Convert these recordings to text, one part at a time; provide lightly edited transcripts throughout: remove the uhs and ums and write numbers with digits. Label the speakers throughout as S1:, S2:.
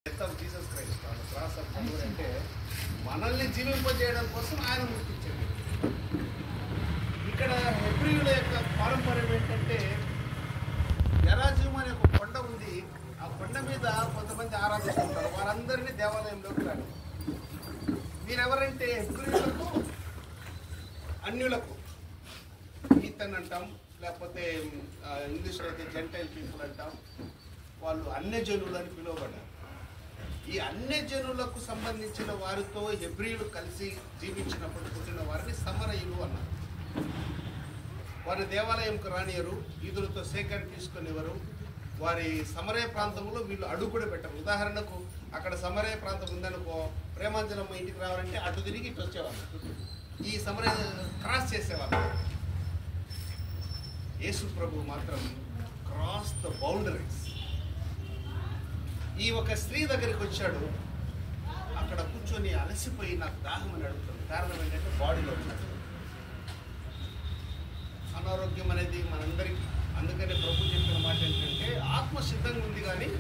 S1: Jesus Christ on the cross of Calvary అంటే మనల్ని జీవింపజేయడం కోసం ఆయన ముట్టించాడు. ఇక్కడ హెబ్రీయుల యొక్క పారంపర్యం ఏంటంటే యరాజీము అనే ఒక కొండ ఉంది. ఆ కొండ మీద కొంతమంది ఆరాధిస్తుంటారు. వారందరినీ దేవాలయంలోకి రాని. వీరెవరంటే హెబ్రీయులకు అన్యులకు ఈతన్ అంటాం, లేకపోతే ఇంగ్లీష్లో అయితే జెంటైల్ పీపుల్ అంటాం. వాళ్ళు అన్యజనులు అని పిలువబడ్డారు. ఈ అన్యజనులకు సంబంధించిన వారితో హెబ్రీయులు కలిసి జీవించినప్పుడు పుట్టిన వారిని సమరయులు అన్నారు. వారి దేవాలయంకు రానియరు, ఈదులతో సేకరణ తీసుకునేవారు. వారి సమరయ ప్రాంతంలో వీళ్ళు అడుగు కూడా పెట్టరు. ఉదాహరణకు అక్కడ సమరయ ప్రాంతం ఉందనుకో, ప్రేమాంజనమ్మ ఇంటికి రావాలంటే అటు తిరిగి ఇటు వచ్చేవాళ్ళు. ఈ సమరయ క్రాస్ చేసేవాళ్ళు. యేసు ప్రభు మాత్రం క్రాస్ ద బౌండరీస్. ఈ ఒక స్త్రీ దగ్గరికి వచ్చాడు. అక్కడ కూర్చొని అలసిపోయి నాకు దాహం అని అడుగుతుంది. కారణం ఏంటంటే బాడీలో ఉన్నాడు. అనారోగ్యం అనేది మనందరికీ. అందుకనే ప్రభు చెప్పిన మాట ఏంటంటే ఆత్మ సిద్ధంగా ఉంది కానీ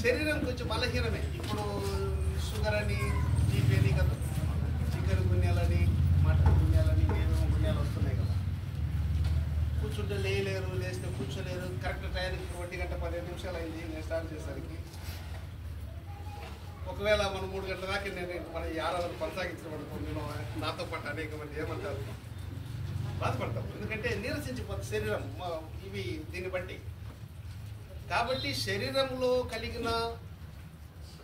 S1: శరీరం కొంచెం బలహీనమే. ఇప్పుడు షుగర్ అని, బీపీ అని కదా, చికెన్ గున్యాలని, మటన్ గున్యాలని, ఏమేమో గున్యాలు వస్తున్నాయి కదా. కూర్చుంటే లేయలేరు, లేస్తే కూర్చోలేరు. కరెక్ట్ టైంకి 1 గంట 15 నిమిషాలు అయింది నేను స్టార్ట్ చేసేసరికి. ఒకవేళ మనం 3 గంటల దాకా మన ఈ ఆరాధన కొనసాగించడం నేను నాతో పాటు అనేక మంది ఏమంటారు, బాధపడతాం. ఎందుకంటే నీరసించిపోతుంది శరీరం ఇవి దీన్ని బట్టి. కాబట్టి శరీరంలో కలిగిన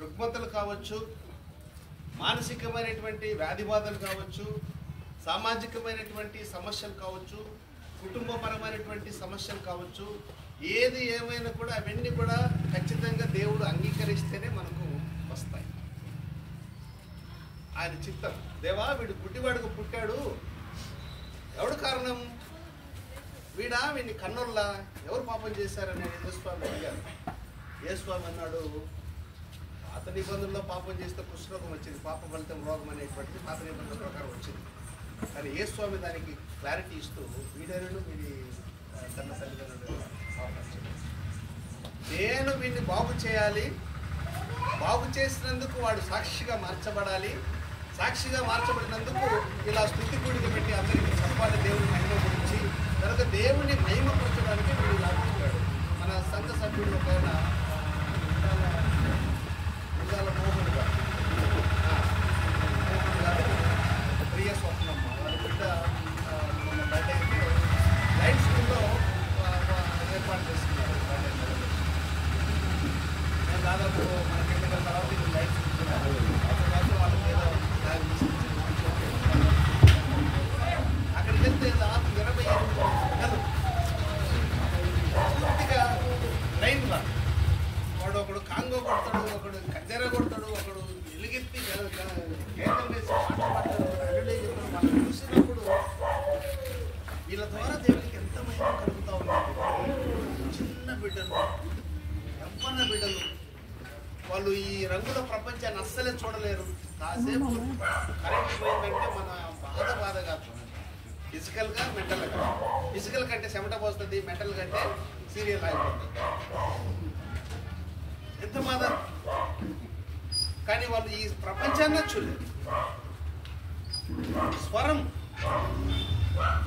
S1: రుగ్మతలు కావచ్చు, మానసికమైనటువంటి వ్యాధి బాధలు కావచ్చు, సామాజికమైనటువంటి సమస్యలు కావచ్చు, కుటుంబపరమైనటువంటి సమస్యలు కావచ్చు, ఏది ఏమైనా కూడా అవన్నీ కూడా ఖచ్చితంగా దేవుడు అంగీకరిస్తేనే మనకు వస్తాయి. ఆయన చిత్తం. దేవా వీడు గుడ్డివాడుకు పుట్టాడు, ఎవడు కారణం? వీడిని కన్నుల్లా ఎవరు పాపం చేశారని యేసుస్వామి అడిగారు. యేసుస్వామి అన్నాడు, పాత నిబంధనలో పాపం చేస్తే కుష్ఠరోగం వచ్చింది, పాప ఫలితం రోగం అనేటువంటిది పాత నిబంధన ప్రకారం వచ్చింది. కానీ యేసుస్వామి దానికి క్లారిటీ ఇస్తూ వీడను వీడి తన తల్లిదండ్రులు నేను వీడిని బాగు చేయాలి, బాగు చేసినందుకు వాడు సాక్షిగా మార్చబడాలి, సాక్షిగా మార్చబడినందుకు ఇలా స్తుతి కూడిక పెట్టి అందరికీ చెప్పాలి దేవుని మహిమ గురించి. కనుక దేవుని మహిమపరచడానికి వీడు ఇలా చెప్పాడు. మన సంఘ సభ్యుడు ఒక ఆయన మోహన్ గారు, ప్రియ స్వప్నమ్మ, వాళ్ళ బిడ్డ మన బర్త్డే అయితే లైట్ స్కూల్లో ఏర్పాటు చేస్తున్నారు. నేను దాదాపు మనకి ఎన్నికల తర్వాత ఇది లైట్ స్కూల్ వాళ్ళకి ఏదో అక్కడికి వెళ్తే దాదాపు 28 నెలలు పూర్తిగా లైన్ రా. వాడు ఒకడు కాంగో కొడతాడు, ఒకడు కజ్జర కొడతాడు, ఒకడు ఎలుగెత్తి గేతం వేసి వాళ్ళు చూసినప్పుడు వీళ్ళ ద్వారా దేవుడికి ఎంత మహిమ కలుగుతా ఉంది. చిన్న బిడ్డలు, యవ్వన బిడ్డలు, వాళ్ళు ఈ రంగుల ప్రపంచాన్ని అస్సలే చూడలేరు. కాసేపు కరెంట్ పోయిందంటే మన బాధ కాదు, ఫిజికల్గా మెంటల్గా. ఫిజికల్ కంటే చెమట పోస్తుంది, మెంటల్ కంటే సీరియల్ అయిపోతుంది. ఎంత బాధ. కానీ వాళ్ళు ఈ ప్రపంచాన్ని చూడలేదు. స్వరం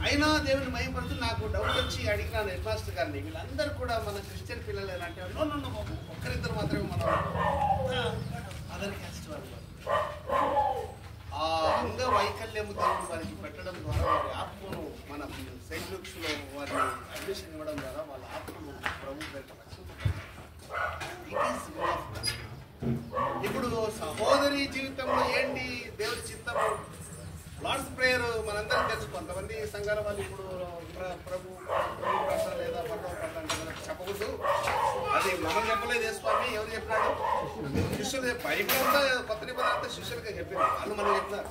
S1: అయినా దేవుని మహిమపడుతూ నాకు డౌట్ వచ్చి అడిగినాను హెడ్ మాస్టర్ గారిని, వీళ్ళందరూ కూడా మన క్రిస్టియన్ పిల్లలు ఎలా అంటే ఒక్కరిద్దరు మాత్రమే మనం అదర్ క్యాస్ట్ వాళ్ళు. ఆ అంగవైకల్యము దేవుడు వారికి పెట్టడం ద్వారా వారి ఆత్మను మన సెయింట్ లూక్స్లో వారిని అడ్మిషన్ ఇవ్వడం ద్వారా వాళ్ళ ఆత్మను ప్రభు పెట్టడం. ఇప్పుడు సహోదరి జీవితంలో ఏంటి దేవుడి చిత్తము? లార్డ్స్ ప్రేయర్ మనందరం తెలుసు. కొంతమంది సంఘాల వాళ్ళు ఇప్పుడు ప్రభు పట్ల లేదా పర్వ పట్ల అంటే మనకు చెప్పకూడదు. అది మనం చెప్పలేదు స్వామి, ఎవరు చెప్పినాడు? శిష్యులు. బైబిల్ అంతా కొత్త నిబంధన అంతా శిష్యులకే చెప్పింది, వాళ్ళు మనం చెప్పినారు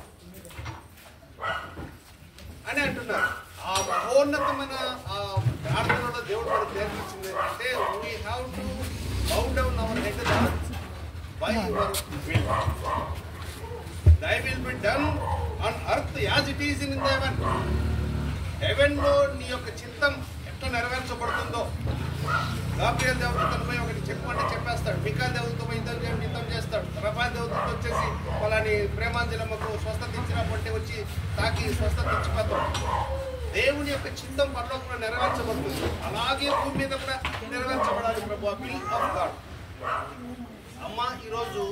S1: అని అంటున్నారు. ఆ మహోన్నతమైన ఆ ప్రార్థనలో దేవుడు మనకు నేర్పించింది ఏంటంటే we have to bow down hour head by your will. Thy will be done on earth as it is in heaven. హెవెన్లో నీ యొక్క చిత్తం ఎట్లా నెరవేర్చబడుతుందో గాబ్రియల్ దేవతను పోయి ఒకటి చెప్పమంటే చెప్పేస్తాడు, మికాల్ దేవతతో పోయి యుద్ధం చేస్తాడు, రఫాల్ దేవతతో వచ్చేసి వాళ్ళని ప్రేమాంజలమ్మకు స్వస్థత ఇచ్చినప్పుడు వచ్చి తాకి స్వస్థత ఇచ్చిపోతాడు. దేవుని యొక్క చిత్తం పరలోకంలో నెరవేర్చబడుతుంది, అలాగే భూమి మీద కూడా నెరవేర్చబడాలి ప్రభు. Will of God. అమ్మ, ఈరోజు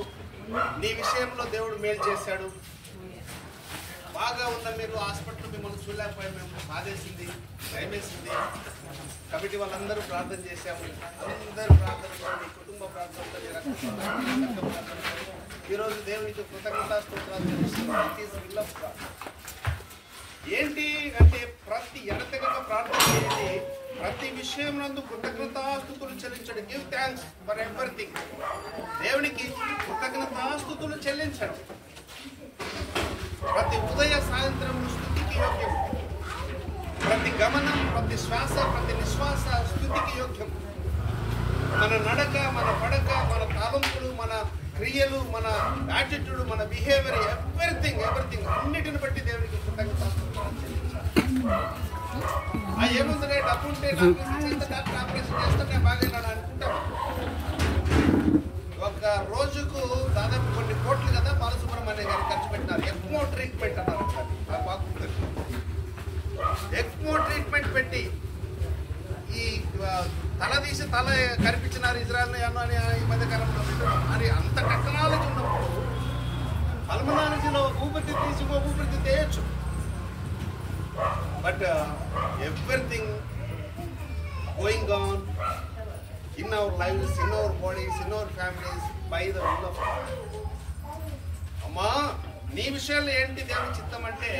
S1: నీ విషయంలో దేవుడు మేలు చేశాడు. బాగా ఉన్న మీరు హాస్పిటల్ మిమ్మల్ని చూడలేకపోయి మేము బాధేసింది, భయమేసింది. కాబట్టి వాళ్ళందరూ ప్రార్థన చేశాము. అందరూ ప్రార్థనతో, మీ కుటుంబ ప్రార్థనతో, ఈరోజు దేవునికి కృతజ్ఞతాస్తోత్రాలు చెల్లిస్తున్నాం. ఏంటి అంటే ప్రతి ఎడతెగక ప్రార్థన చేయండి, ప్రతి విషయం నందు కృతజ్ఞతాస్తుతులు చెల్లించండి. Give thanks for everything. దేవునికి కృతజ్ఞతాస్తుతులు చెల్లించండి. ప్రతి ఉదయ సాయంత్రం స్తుతికి యోగ్యం, ప్రతి గమనం, ప్రతి శ్వాస, ప్రతి నిశ్వాస స్తుతికి యోగ్యం. మన నడక, మన పడక, మన తాళంపులు, మన క్రియలు, మన యాటిట్యూడ్, మన బిహేవియర్, ఎవ్రీథింగ్ అన్నిటిని బట్టి దేవునికి కృతజ్ఞతాస్తుతులు చెల్లించాలి. ఏముంది, డబ్బు ఉంటే డాక్టర్ ఆపరేషన్ చేస్తే బాగా అనుకుంటాం. ఒక రోజుకు దాదాపు కొన్ని కోట్లు కదా బాలసుబ్రహ్మణ్యం గారు ఖర్చు పెట్టినారు. ఎక్మో ట్రీట్మెంట్ అన్నారు. నాకు బాగుంటుంది. ఎక్మో ట్రీట్మెంట్ పెట్టి ఈ తల తీసి తల కనిపించినారు ఇజ్రాయల్ అని ఈ మధ్యకాలంలో అని అంత టెక్నాలజీ ఉన్నప్పుడు పల్మనాలజీలో ఊపిరి తీసి ఊపిరి తీయచ్చు. But everything going on in our lives, in our bodies, in our families, by the will of God. అమ్మా, నీ విషయంలో ఏంటి దేవుని చిత్తం అంటే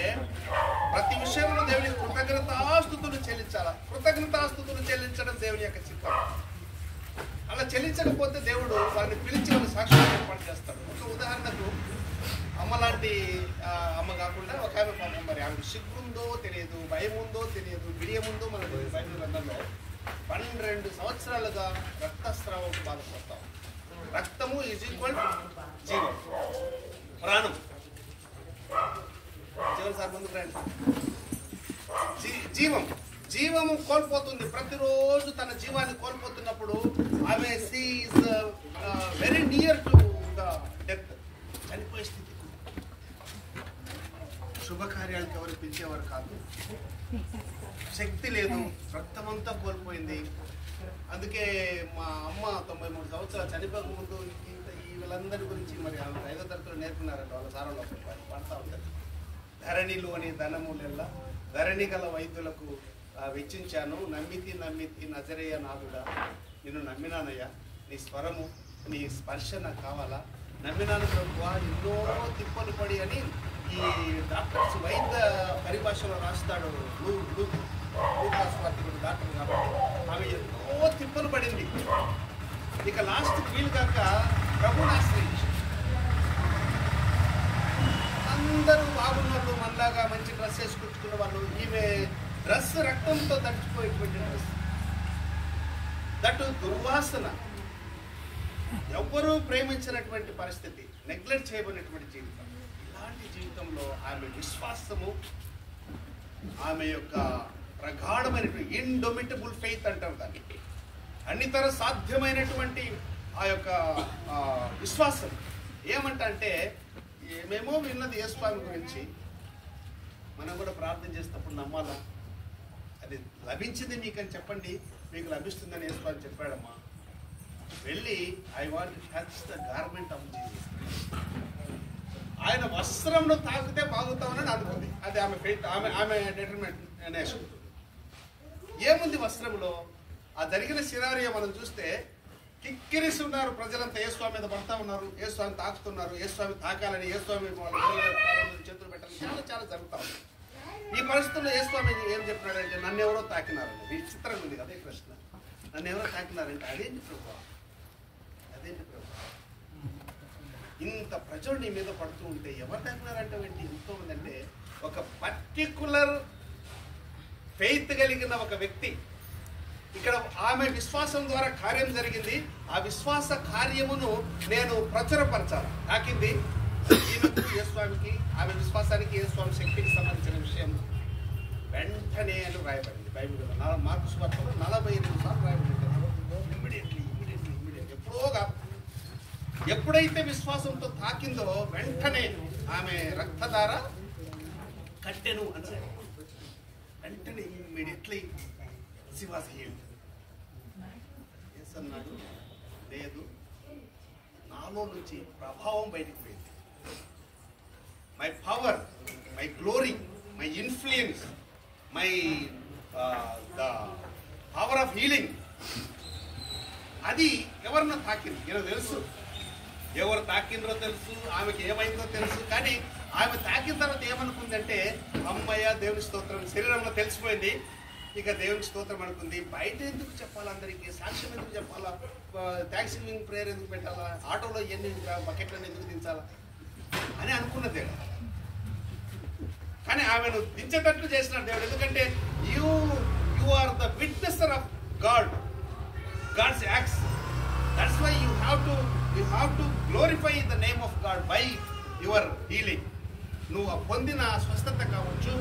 S1: ప్రతి విషయంలో దేవునికి కృతజ్ఞతాస్తుతులు చెల్లించాలా. కృతజ్ఞతాస్తుతులు చెల్లించడం దేవుని యొక్క చిత్తం. అలా చెల్లించకపోతే దేవుడు వారిని పిలిచి వాళ్ళని సాక్షులు ఏర్పాటు చేస్తాడు. ఒక ఉదాహరణకు అమ్మ లాంటి అమ్మ కాకుండా ఒక ఆమె పాపం, మరి ఆమె సిగ్గుందో తెలియదు, భయం ఉందో తెలియదు, బిడియముందో మన బైబిల్ గ్రంథంలో 12 సంవత్సరాలుగా రక్తస్రావంకు బాధపడతాం. రక్తము ఈజ్ ఈక్వల్ జీవం, ప్రాణం. జీవం సార్ ముందుకు రండి. జీవము కోల్పోతుంది. ప్రతిరోజు తన జీవాన్ని కోల్పోతున్నప్పుడు ఆమె she is very near to the death, చనిపోయే స్థితి. శుభకార్యాలకు ఎవరు పిలిచేవారు కాదు, శక్తి లేదు, రక్తమంతా కోల్పోయింది. అందుకే మా అమ్మ 93 సంవత్సరాలు చనిపోక ముందు వీళ్ళందరి గురించి మరి 5వ తరగతిలో నేర్పున్నారంట. వాళ్ళ సారంలో పడతా ఉంటారు. ధరణిలు అని ధనములెల్లా ధరణి గల వైద్యులకు వెచ్చించాను, నమ్మితి నజరేయ నాదుడా, నేను నమ్మినానయ్యా, నీ స్వరము నీ స్పర్శ నాకు కావాలా, నమ్మినాను ప్రభువా, ఎన్నో తిప్పలు పడి అని ఈ డాక్టర్స్ వైద్య పరిభాషలో రాస్తాడు. డాక్టర్ కాబట్టి ఆమె ఎన్నో తిప్పలు పడింది. ఇక లాస్ట్ వీలు కాక ప్రభుని ఆశ్రయించారు. అందరూ బాగున్నారు, మనలాగా మంచి డ్రెస్ వేసుకుంటున్న వాళ్ళు. ఈమె డ్రెస్ రక్తంతో తడిచిపోయేటువంటి డ్రెస్, దట్ దుర్వాసన. ఎవ్వరూ ప్రేమించినటువంటి పరిస్థితి, నెగ్లెక్ట్ చేయబడినటువంటి జీవితం. ఇలాంటి జీవితంలో ఆమె విశ్వాసము, ఆమె యొక్క ప్రగాఢమైనటువంటి ఇండొమిటబుల్ ఫెయిత్ అంటారు దాన్ని, అన్నితర సాధ్యమైనటువంటి ఆ యొక్క విశ్వాసం. ఏమంటే మేమో విన్నది యేసుస్వామి గురించి, మనం కూడా ప్రార్థన చేసినప్పుడు నమ్మాలా. అది లభించింది మీకని చెప్పండి, మీకు లభిస్తుందని యేసుస్వామి చెప్పాడమ్మా. వెళ్ళి I want to touch the garment of Jesus, ఆయన వస్త్రంలో తాకితే బాగుతామని అనుకుంది. అది ఆమె ఫెయిత్, ఆమె డిటర్మినేషన్. ఏముంది వస్త్రంలో? ఆ జరిగిన సినారియో మనం చూస్తే కిక్కిరిసి ఉన్నారు ప్రజలంతా, యేసుస్వామి మీద పడతా ఉన్నారు, యేసుస్వామి తాకుతున్నారు, యేసుస్వామి తాకాలని, యేసుస్వామి చేతులు పెట్టాలని చాలా జరుగుతా ఉంది. ఈ పరిస్థితుల్లో యేసుస్వామి ఏం చెప్పినాడంటే, నన్ను ఎవరో తాకినారండి. విచిత్రంగా ఉంది కదా ఈ ప్రశ్న. నన్ను ఎవరో తాకినారంటే అదేంటి ప్రభు, అదేంటి ప్రభు, ఇంత ప్రజలు నీ మీద పడుతూ ఉంటే ఎవరు తాకినారంటే ఏంటి? ఎంతో ఉందంటే ఒక పర్టికులర్ ఫెయిత్ కలిగిన ఒక వ్యక్తి. ఇక్కడ ఆమె విశ్వాసం ద్వారా కార్యం జరిగింది. ఆ విశ్వాస కార్యమును నేను ప్రచురపరచాలి. తాకింది ఈమెకు, యేసుస్వామికి, ఆమె విశ్వాసానికి, యేసుస్వామి శక్తికి సంబంధించిన విషయం వెంటనే అని రాయబడింది బైబిల్లో. మార్కు సువార్తలో 42 సార్లు రాయబడింది. ఇమ్మీడియట్లీ ఎప్పుడో కాదు. ఎప్పుడైతే విశ్వాసంతో తాకిందో వెంటనే ఆమె రక్తధార కట్టెను అని వెంటనే immediately she was healed. Yes అన్నాడు, లేదు, నాలో నుంచి ప్రభావం బయటికి పోయింది. My power, my glory, my influence, my the power of healing, అది ఎవరినో తాకింది. నేను తెలుసు ఎవరు తాకిందో తెలుసు, ఆమెకి ఏమైందో తెలుసు. కానీ ఆమె తాకిన తర్వాత ఏమనుకుందంటే, అమ్మయ్య దేవుని స్తోత్రం, శరీరంలో తెలిసిపోయింది, ఇక దేవుని స్తోత్రం అనుకుంది. బయట ఎందుకు చెప్పాలా, అందరికీ సాక్ష్యం ఎందుకు చెప్పాలా, థ్యాంక్స్ గివింగ్ ప్రేయర్ ఎందుకు పెట్టాలా, ఆటోలో ఎన్ని బకెట్లను ఎందుకు దించాలా అని అనుకున్నది. కానీ ఆమెను దించేటట్లు చేసినాడు దేవుడు. ఎందుకంటే you are the witnesser of God's acts. That's why you have to glorify the name of God by your healing. నువ్వు పొందిన స్వస్థత కావచ్చు,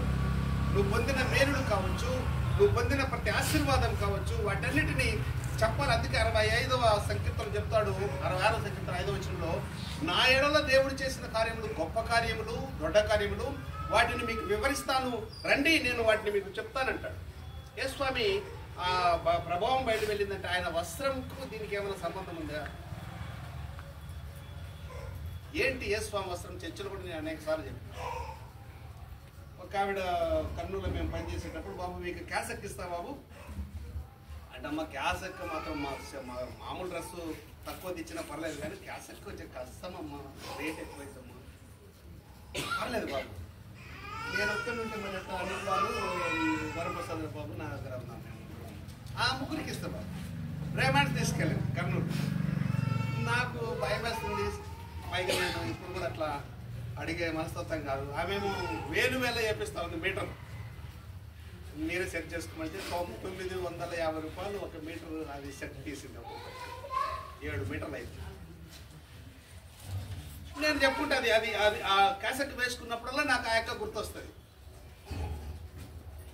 S1: నువ్వు పొందిన మేలుడు కావచ్చు, నువ్వు పొందిన ప్రతి ఆశీర్వాదం కావచ్చు, వాటన్నిటినీ చెప్పాలి. అందుకే 65వ సంకీర్తనలో చెప్తాడు, 66వ సంకీర్తన 5వ వచనంలో, నా ఎడల దేవుడు చేసిన కార్యములు గొప్ప కార్యములు, దొడ్డ కార్యములు, వాటిని మీకు వివరిస్తాను, రండి నేను వాటిని మీకు చెప్తానంటాడు. ఏ స్వామి ఆ ప్రభావం బయట వెళ్ళిందంటే ఆయన వస్త్రంకు దీనికి ఏమైనా సంబంధం ఉందా? ఏంటి ఏ స్వామి వస్త్రం? చర్చలు కూడా నేను అనేక సార్లు చెప్పాను. ఒక ఆవిడ కర్నూలులో మేము పనిచేసేటప్పుడు, బాబు మీకు క్యాసెక్ ఇస్తా బాబు అంటే, అమ్మ క్యాసెక్ మాత్రం మామూలు డ్రెస్సు తక్కువ తెచ్చినా పర్లేదు, కానీ క్యాసెక్ కొంచెం కష్టమమ్మా, రేట్ ఎక్కువైతమ్మా. పర్లేదు బాబు, నేను ఒక్కరి నుండి మన అనిల్ బాబు, వరప్రసాద్ బాబు నా దగ్గర ఉన్నాను, ఆ ముగ్గురికి ఇస్తా బాబు. రేమాండ్ తీసుకెళ్ళాను కర్నూలు. నాకు భయం వేస్తుంది, పైగా నేను ఇప్పుడు కూడా అట్లా అడిగే మనస్తత్వం కాదు. ఆమెమో వేలు చేపిస్తా ఉంది మీటర్, మీరే సెట్ చేసుకోమంటే 950 రూపాయలు ఒక మీటర్, అది సెట్ తీసింది. 7 మీటర్లు అయితే నేను చెప్పుకుంటే అది అది అది ఆ క్యాసెట్ వేసుకున్నప్పుడల్లా నాకు ఆ యొక్క గుర్తొస్తుంది.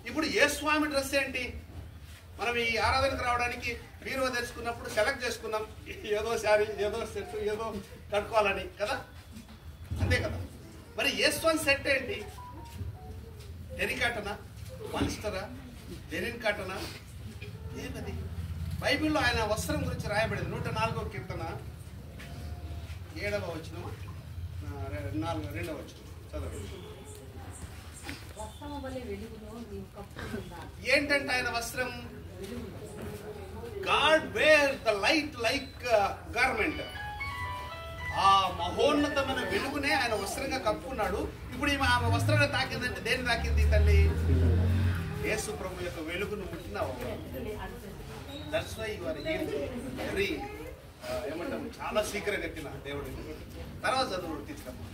S1: ఇప్పుడు ఏ స్వామి డ్రెస్ ఏంటి? మనం ఈ ఆరాధనకు రావడానికి బీరువా తెచ్చుకున్నప్పుడు సెలెక్ట్ చేసుకున్నాం, ఏదో శారీ, ఏదో సెట్, ఏదో కట్టుకోవాలని కదా, అంతే కదా. మరి ఏ స్వామి సెట్ ఏంటి? టెరికాటనా, మాన్స్టరా, లెనిన్ కాటనా, ఏమది? బైబిల్లో ఆయన వస్త్రం గురించి రాయబడింది. 104వ కీర్తన 7వ వచనం, 2వ వచనం చదవండి. ఏంటంటే ఆయన వస్త్రం, God where the light like garment. ఆ మహోన్నతమైన వెలుగునే ఆయన వస్త్రంగా కప్పుకున్నాడు. ఇప్పుడు ఆమె వస్త్రాన్ని తాకిందంటే దేని తాకింది తల్లి? యేసు ప్రభు యొక్క వెలుగును ముట్టినావు. That's why you are very ఏమంటాం, చాలా శీఘ్రం కట్టిన దేవుడు. తర్వాత చదువు తీసుకున్నాం.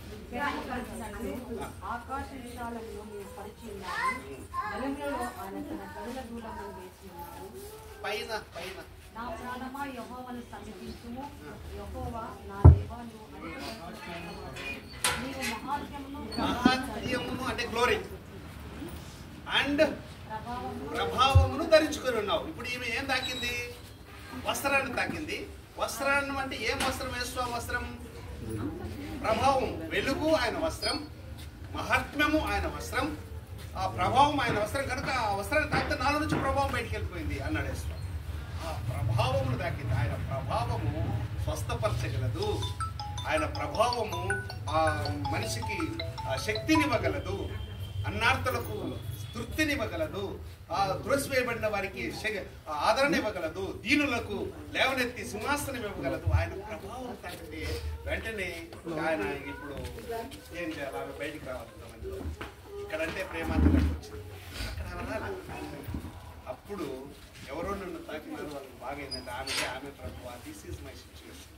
S1: పైన పైన మహాత్మ్యమును అంటే గ్లోరీ అండ్ ప్రభావమును ధరించుకొని ఉన్నావు. ఇప్పుడు ఈమె ఏం తాకింది? వస్త్రాన్ని తాకింది. వస్త్రాన్ని అంటే ఏం వస్త్రం? వేసుకో వస్త్రం, ప్రభావం, వెలుగు ఆయన వస్త్రం, మహాత్మ్యము ఆయన వస్త్రం, ఆ ప్రభావం ఆయన వస్త్రం. కనుక ఆ వస్త్రాన్ని తాకితే నాలో నుంచి ప్రభావం బయటికి వెళ్ళిపోయింది అన్నాడు యేసు. ఆ ప్రభావమును తాకింది. ఆయన ప్రభావము స్వస్థపరచగలదు. ఆయన ప్రభావము ఆ మనిషికి శక్తినివ్వగలదు, అన్నార్థులకు తృప్తినివ్వగలదు, ఆ త్రోసివేయబడిన వారికి ఆదరణ ఇవ్వగలదు, దీనులకు లేవనెత్తి సింహాసనం ఇవ్వగలదు. ఆయన ప్రభావం తాకితే వెంటనే ఆయన ఇప్పుడు ఏం చేయాలి? ఆమె బయటికి రావాలి. ఇక్కడంటే ప్రేమాంతరం వచ్చింది, అక్కడ రావాలి. అప్పుడు ఎవరో నన్ను తాకినారు, వాళ్ళకి బాగా ఏంటంటే ఆమె ప్రభు, దిస్ ఈజ్ మై సిచ్యువేషన్,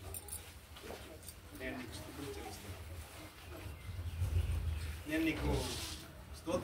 S1: నేను నీకు స్థితులు చేస్తున్నాను, నేను నీకు